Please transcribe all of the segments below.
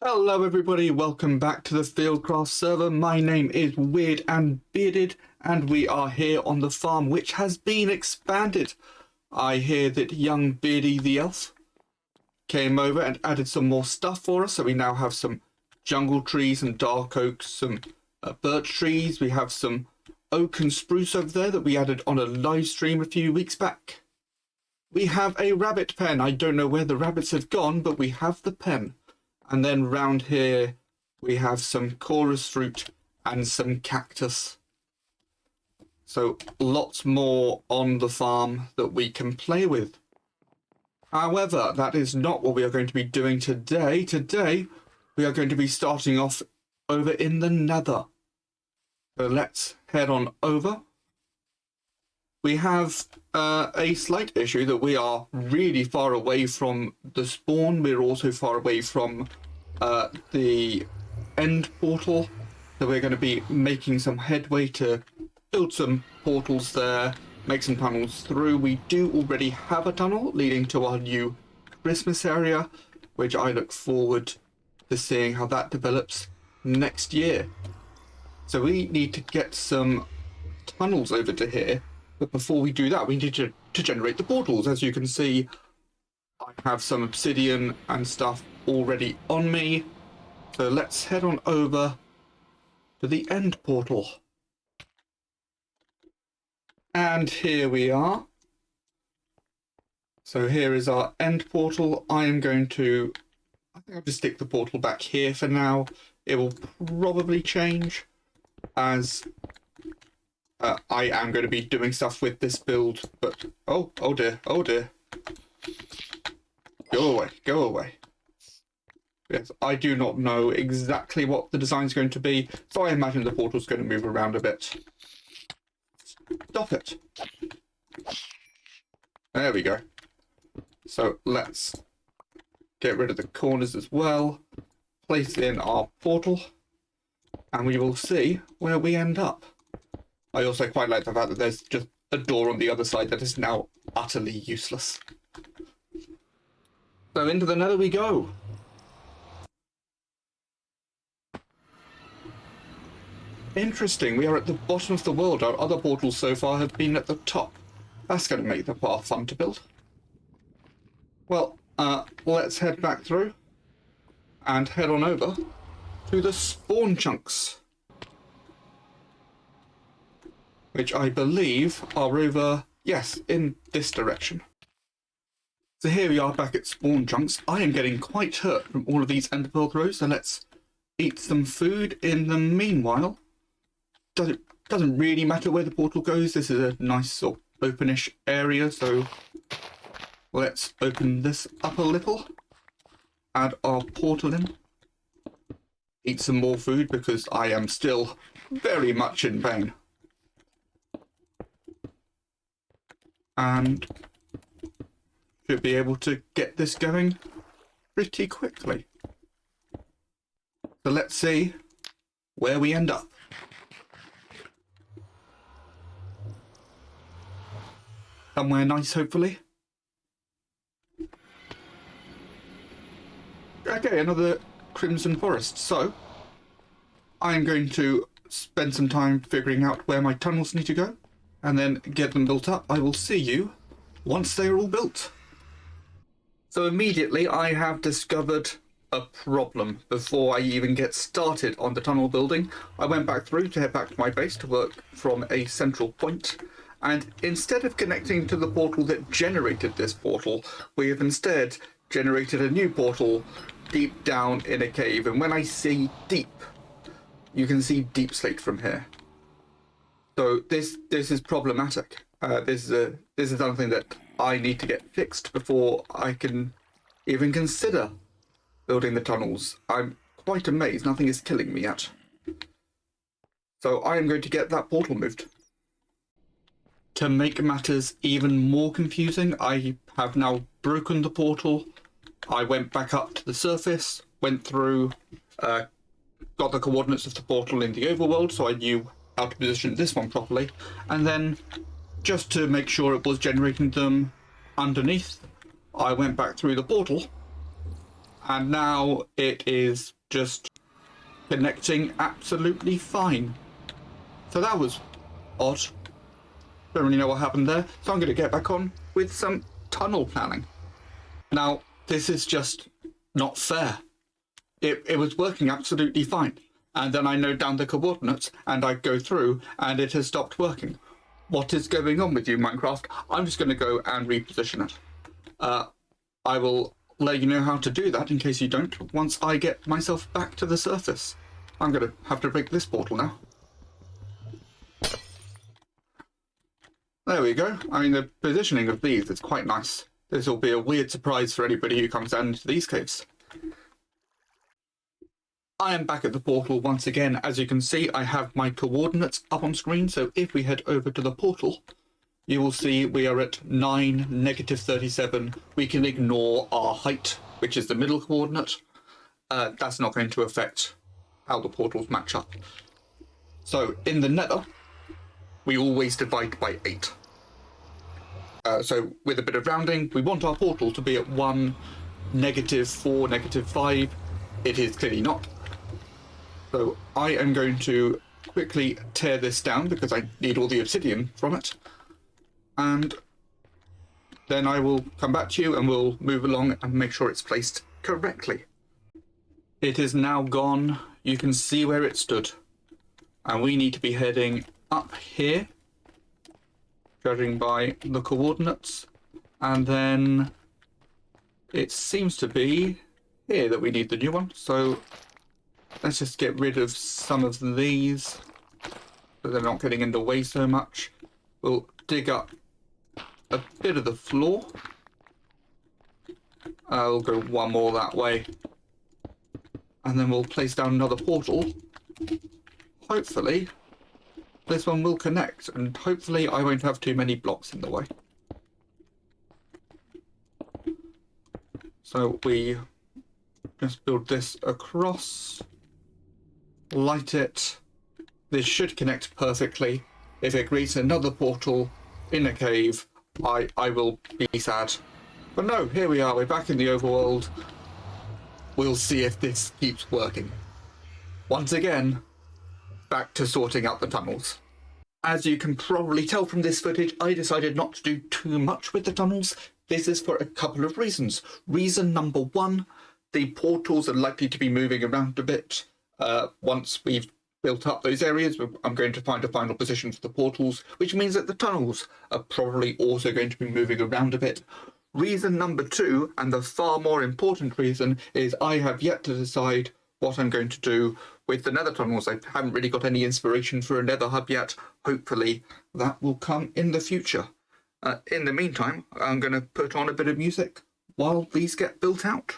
Hello everybody, welcome back to the FieldCraft server. My name is Weird and Bearded and we are here on the farm which has been expanded. I hear that young Beardy the elf came over and added some more stuff for us, so we now have some jungle trees and dark oaks, some birch trees. We have some oak and spruce over there that we added on a live stream a few weeks back. We have a rabbit pen. I don't know where the rabbits have gone, but we have the pen. And then round here, we have some chorus fruit and some cactus. So lots more on the farm that we can play with. However, that is not what we are going to be doing today. Today, we are going to be starting off over in the Nether. So let's head on over. We have a slight issue that we are really far away from the spawn. We're also far away from the end portal. So we're going to be making some headway to build some portals there, make some tunnels through. We do already have a tunnel leading to our new Christmas area, which I look forward to seeing how that develops next year. So we need to get some tunnels over to here. But before we do that, we need to generate the portals. As you can see, I have some obsidian and stuff already on me. So let's head on over to the end portal. And here we are. So here is our end portal. I think I'll just stick the portal back here for now. It will probably change as I am going to be doing stuff with this build, but oh dear. Go away. Yes, I do not know exactly what the design is going to be, so I imagine the portal's going to move around a bit. Stop it. There we go. So let's get rid of the corners as well, place in our portal, and we will see where we end up. I also quite like the fact that there's just a door on the other side that is now utterly useless. So into the Nether we go. Interesting, we are at the bottom of the world. Our other portals so far have been at the top. That's going to make the path fun to build. Well, let's head back through and head on over to the spawn chunks, which I believe are over, yes, in this direction. So here we are back at spawn chunks. I am getting quite hurt from all of these ender pearl throws, so let's eat some food in the meanwhile. Doesn't really matter where the portal goes. This is a nice sort of openish area, so let's open this up a little, add our portal in, eat some more food because I am still very much in pain. And should be able to get this going pretty quickly. So let's see where we end up. Somewhere nice, hopefully. Okay, another Crimson Forest. So I am going to spend some time figuring out where my tunnels need to go, and then get them built up. I will see you once they are all built. So immediately I have discovered a problem before I even get started on the tunnel building. I went back through to head back to my base to work from a central point, and instead of connecting to the portal that generated this portal, we have instead generated a new portal deep down in a cave. And when I say deep, you can see deep slate from here. So this is problematic. This is something that I need to get fixed before I can even consider building the tunnels. I'm quite amazed nothing is killing me yet. So I am going to get that portal moved. To make matters even more confusing, I have now broken the portal. I went back up to the surface, went through, got the coordinates of the portal in the overworld, so I knew how to position this one properly, and then just to make sure it was generating them underneath, I went back through the portal And now it is just connecting absolutely fine. So that was odd. Don't really know what happened there. So I'm going to get back on with some tunnel planning. Now, this is just not fair. It was working absolutely fine. And then I note down the coordinates and I go through and it has stopped working. What is going on with you, Minecraft? I'm just going to go and reposition it. I will let you know how to do that in case you don't once I get myself back to the surface. I'm going to have to break this portal now. There we go. I mean, the positioning of these is quite nice. This will be a weird surprise for anybody who comes down into these caves. I am back at the portal once again. As you can see, I have my coordinates up on screen. So if we head over to the portal, you will see we are at 9, -37. We can ignore our height, which is the middle coordinate. That's not going to affect how the portals match up. So in the Nether, we always divide by 8. So with a bit of rounding, we want our portal to be at 1, -4, -5. It is clearly not. So I am going to quickly tear this down because I need all the obsidian from it. And then I will come back to you and we'll move along and make sure it's placed correctly. It is now gone. You can see where it stood. And we need to be heading up here, judging by the coordinates. And then it seems to be here that we need the new one. So let's just get rid of some of these so they're not getting in the way so much. We'll dig up a bit of the floor. I'll go one more that way. And then we'll place down another portal. Hopefully this one will connect, and hopefully I won't have too many blocks in the way. So we just build this across, light it. This should connect perfectly. If it creates another portal in a cave, I will be sad. But no, here we are. We're back in the overworld. We'll see if this keeps working. Once again, back to sorting out the tunnels. As you can probably tell from this footage, I decided not to do too much with the tunnels. This is for a couple of reasons. Reason number one, the portals are likely to be moving around a bit. Once we've built up those areas, I'm going to find a final position for the portals, which means that the tunnels are probably also going to be moving around a bit. Reason number two, and the far more important reason, is I have yet to decide what I'm going to do with the nether tunnels. I haven't really got any inspiration for a nether hub yet. Hopefully that will come in the future. In the meantime, I'm going to put on a bit of music while these get built out.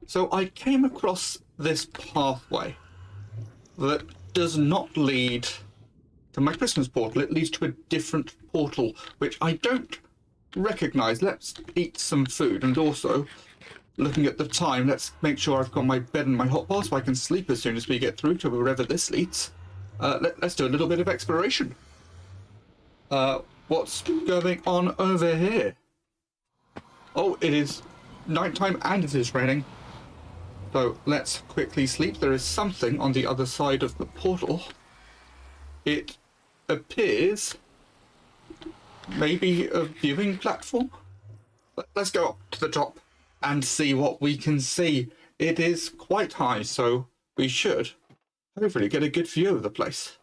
So I came across this pathway that does not lead to my Christmas portal. It leads to a different portal, which I don't recognize. Let's eat some food, and also, looking at the time, let's make sure I've got my bed and my hotbar so I can sleep as soon as we get through to wherever this leads. Let's do a little bit of exploration. What's going on over here? Oh, it is nighttime and it is raining. So let's quickly sleep. There is something on the other side of the portal. It appears maybe a viewing platform. Let's go up to the top and see what we can see. It is quite high, so we should hopefully get a good view of the place.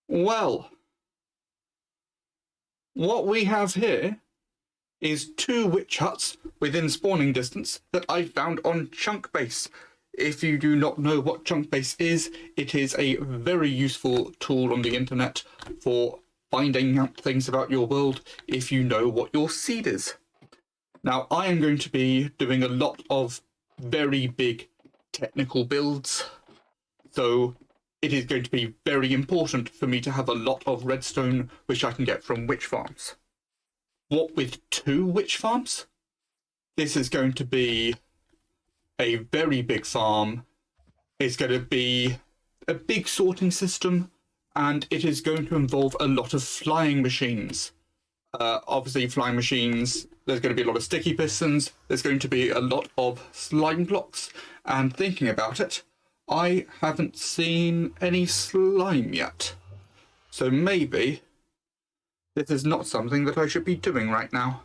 Well, what we have here is 2 witch huts within spawning distance that I found on Chunk Base. If you do not know what Chunk Base is, it is a very useful tool on the internet for finding out things about your world if you know what your seed is. Now, I am going to be doing a lot of very big technical builds, so it is going to be very important for me to have a lot of redstone, which I can get from witch farms. What with 2 witch farms? This is going to be a very big farm. It's going to be a big sorting system, and it is going to involve a lot of flying machines. Obviously, flying machines, there's going to be a lot of sticky pistons, there's going to be a lot of slime blocks, and thinking about it, I haven't seen any slime yet. So maybe this is not something that I should be doing right now.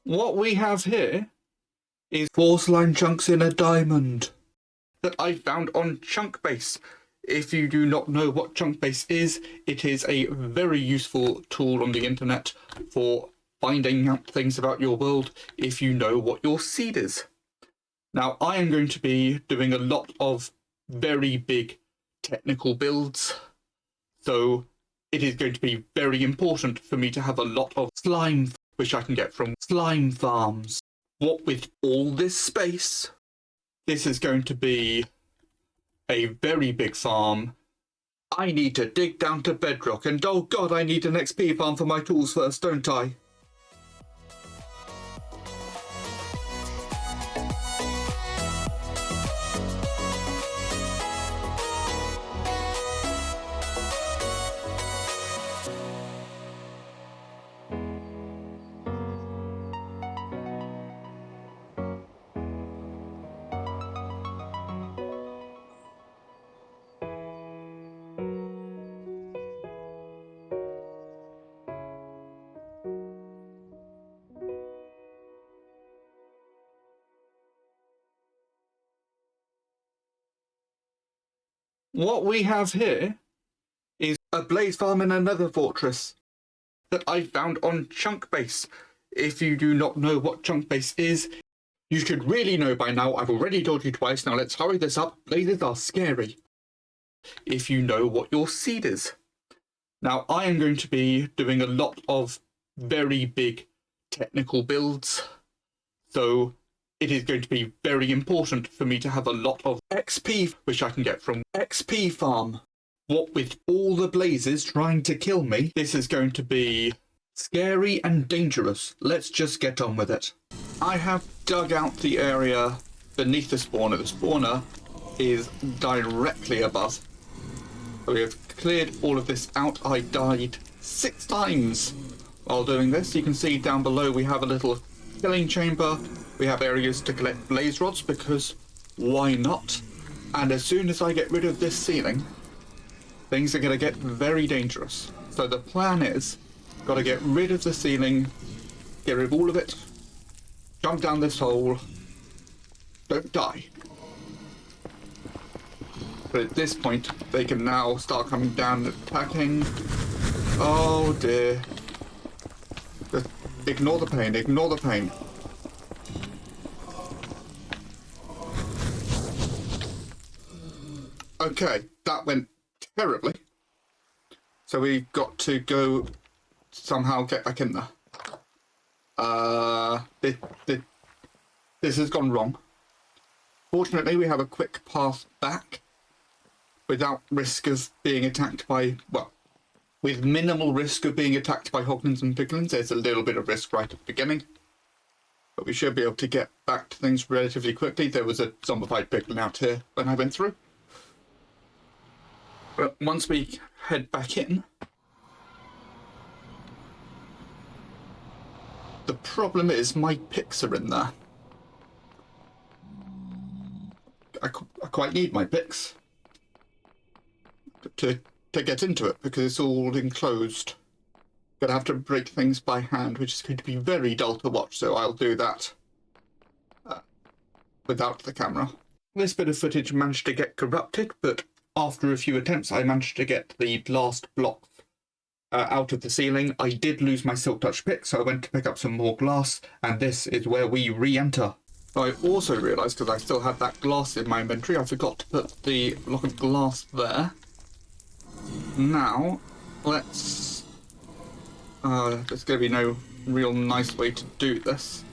What we have here is 4 slime chunks in a diamond that I found on Chunk Base. If you do not know what Chunk Base is, it is a very useful tool on the internet for finding out things about your world if you know what your seed is. Now, I am going to be doing a lot of very big technical builds, so it is going to be very important for me to have a lot of slime, which I can get from slime farms. What with all this space, this is going to be a very big farm. I need to dig down to bedrock, and oh god, I need an XP farm for my tools first, don't I? What we have here is a blaze farm in another fortress that I found on Chunk Base. If you do not know what Chunk Base is, You should really know by now, I've already told you twice, now let's hurry this up. Blazes are scary. If you know what your seed is. Now, I am going to be doing a lot of very big technical builds, so it is going to be very important for me to have a lot of XP, which I can get from XP farm. What with all the blazes trying to kill me, this is going to be scary and dangerous. Let's just get on with it. I have dug out the area beneath the spawner. The spawner is directly above. So we have cleared all of this out. I died 6 times while doing this. You can see down below we have a little killing chamber. We have areas to collect blaze rods because why not? And as soon as I get rid of this ceiling, things are going to get very dangerous. So the plan is, got to get rid of the ceiling, get rid of all of it, jump down this hole, don't die. But at this point, they can now start coming down and attacking. Oh dear. Just ignore the pain, ignore the pain. Okay, that went terribly. So we've got to go somehow get back in there. This has gone wrong. Fortunately, we have a quick path back without risk of being attacked by, well, with minimal risk of being attacked by hoglins and piglins. There's a little bit of risk right at the beginning, but we should be able to get back to things relatively quickly. There was a zombified piglin out here when I went through. But once we head back in, the problem is my picks are in there. I quite need my picks to get into it because it's all enclosed. Gonna have to break things by hand, which is going to be very dull to watch, so I'll do that without the camera. This bit of footage managed to get corrupted, but after a few attempts I managed to get the last blocks out of the ceiling. I did lose my silk touch pick, so I went to pick up some more glass, and this is where we re-enter. I also realised, because I still had that glass in my inventory, I forgot to put the block of glass there. Now, let's... there's going to be no real nice way to do this.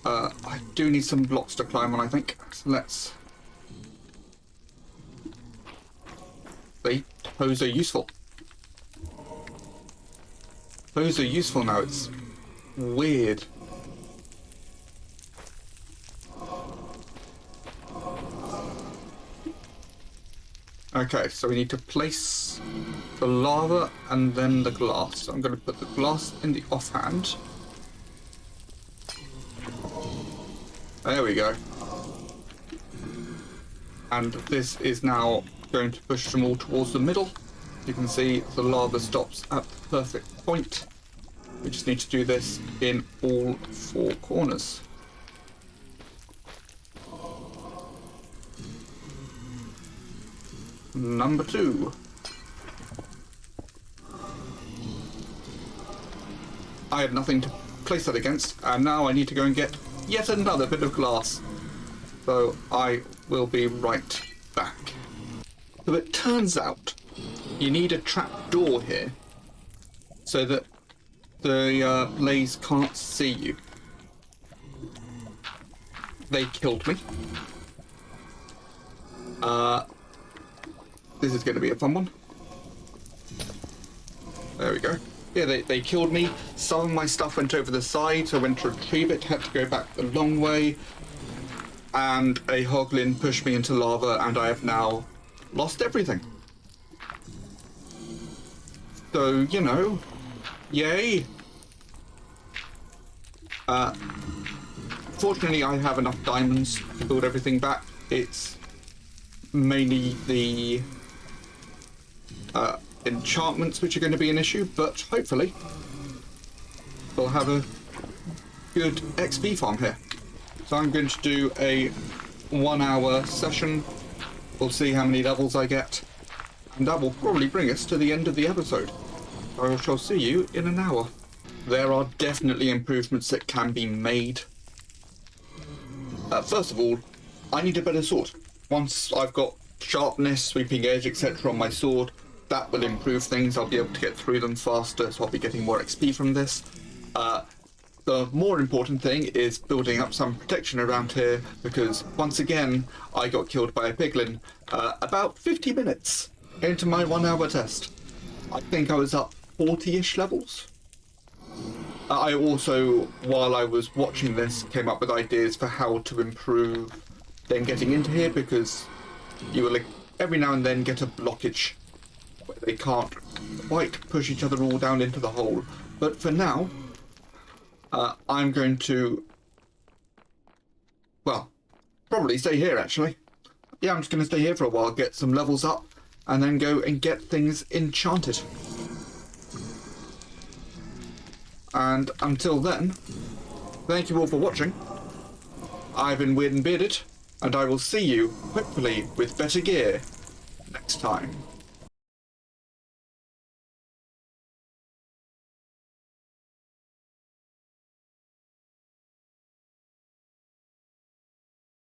I do need some blocks to climb on, I think. So let's... See, those are useful. Those are useful now, it's weird. Okay, so we need to place the lava and then the glass. So I'm going to put the glass in the offhand. There we go. And this is now going to push them all towards the middle. You can see the lava stops at the perfect point. We just need to do this in all 4 corners. Number 2. I had nothing to place that against, and now I need to go and get yet another bit of glass. So I will be right back. So it turns out you need a trap door here so that the blaze can't see you. They killed me. This is going to be a fun one. There we go. Yeah, they killed me. Some of my stuff went over the side, so I went to retrieve it, had to go back the long way. And a hoglin pushed me into lava, and I have now lost everything. So, you know, yay. Fortunately, I have enough diamonds to build everything back. It's mainly the enchantments which are going to be an issue, but hopefully we'll have a good XP farm here. So I'm going to do a 1-hour session. We'll see how many levels I get, and that will probably bring us to the end of the episode. I shall see you in an hour. There are definitely improvements that can be made. First of all, I need a better sword. Once I've got sharpness, sweeping edge, etc. on my sword, that will improve things. I'll be able to get through them faster, so I'll be getting more XP from this. The more important thing is building up some protection around here, because once again, I got killed by a piglin about 50 minutes into my 1 hour test. I think I was up 40-ish levels. I also, while I was watching this, came up with ideas for how to improve them getting into here, because you will every now and then get a blockage where they can't quite push each other all down into the hole. But for now, I'm going to, well, probably stay here actually. Yeah, I'm just going to stay here for a while, get some levels up, and then go and get things enchanted. And until then, thank you all for watching. I've been Weird and Bearded, and I will see you, hopefully with better gear, next time.